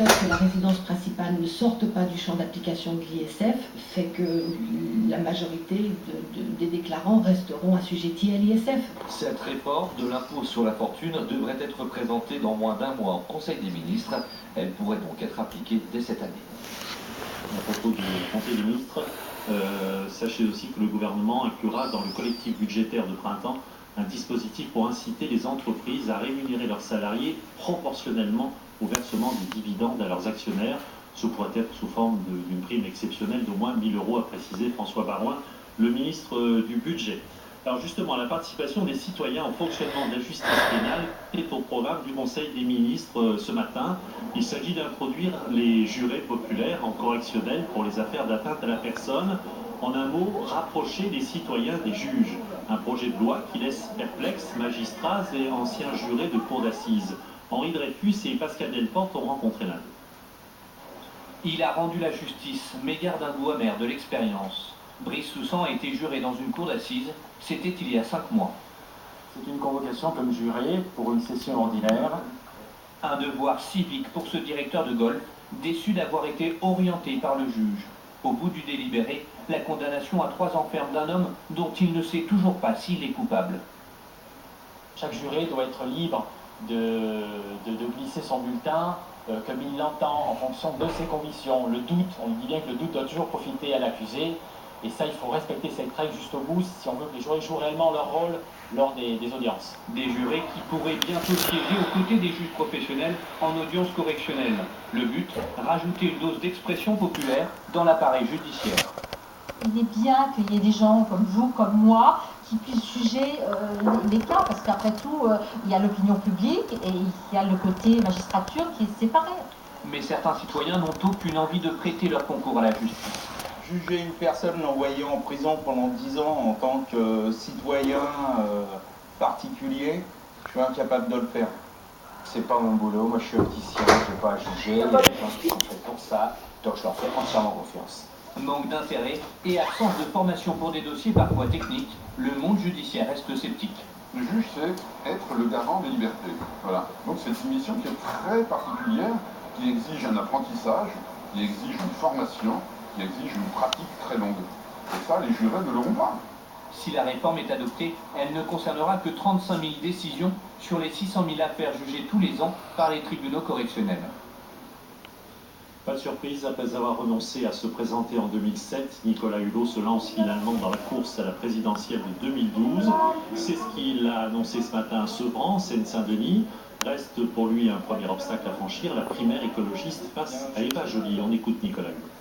fait que la résidence principale ne sorte pas du champ d'application de l'ISF fait que la majorité des déclarants resteront assujettis à l'ISF. Cette réforme de l'impôt sur la fortune devrait être présentée dans moins d'un mois au Conseil des ministres. Elle pourrait donc être appliquée dès cette année. À propos du Conseil des ministres, sachez aussi que le gouvernement inclura dans le collectif budgétaire de printemps un dispositif pour inciter les entreprises à rémunérer leurs salariés proportionnellement au versement des dividendes à leurs actionnaires. Ce pourrait être sous forme d'une prime exceptionnelle d'au moins 1 000 €, a précisé François Baroin, le ministre du Budget. Alors justement, la participation des citoyens au fonctionnement de la justice pénale est au programme du Conseil des ministres ce matin. Il s'agit d'introduire les jurés populaires en correctionnel pour les affaires d'atteinte à la personne. En un mot, rapprocher les citoyens des juges. Un projet de loi qui laisse perplexes magistrats et anciens jurés de cour d'assises. Henri Dreyfus et Pascal Delporte ont rencontré l'un d'eux. Il a rendu la justice, mais garde un goût amer de l'expérience. Brice Soussan a été juré dans une cour d'assises, c'était il y a 5 mois. C'est une convocation comme juré pour une session ordinaire. Un devoir civique pour ce directeur de golf, déçu d'avoir été orienté par le juge. Au bout du délibéré, la condamnation à 3 ans ferme d'un homme dont il ne sait toujours pas s'il est coupable. Chaque juré doit être libre de glisser son bulletin comme il l'entend en fonction de ses convictions. Le doute, on dit bien que le doute doit toujours profiter à l'accusé. Et ça, il faut respecter cette règle juste au bout si on veut que les jurés jouent réellement leur rôle lors des audiences. Des jurés qui pourraient bientôt siéger aux côtés des juges professionnels en audience correctionnelle. Le but, rajouter une dose d'expression populaire dans l'appareil judiciaire. Il est bien qu'il y ait des gens comme vous, comme moi, qui puissent juger les cas, parce qu'après tout, il y a l'opinion publique et il y a le côté magistrature qui est séparé. Mais certains citoyens n'ont aucune envie de prêter leur concours à la justice. Juger une personne, l'envoyer en prison pendant 10 ans en tant que citoyen particulier, je suis incapable de le faire. C'est pas mon boulot, moi je suis opticien, je n'ai pas à juger, il y a des gens qui sont faits pour ça, donc je leur fais entièrement confiance. Manque d'intérêt et absence de formation pour des dossiers parfois techniques, le monde judiciaire reste sceptique. Le juge, c'est être le garant des libertés. Voilà. Donc c'est une mission qui est très particulière, qui exige un apprentissage, qui exige une formation, qui exige une pratique très longue. Et ça, les jurés ne l'auront pas. Si la réforme est adoptée, elle ne concernera que 35 000 décisions sur les 600 000 affaires jugées tous les ans par les tribunaux correctionnels. Pas de surprise, après avoir renoncé à se présenter en 2007, Nicolas Hulot se lance finalement dans la course à la présidentielle de 2012. C'est ce qu'il a annoncé ce matin à Sevran, Seine-Saint-Denis. Reste pour lui un premier obstacle à franchir, la primaire écologiste face à Eva Joly. On écoute Nicolas Hulot.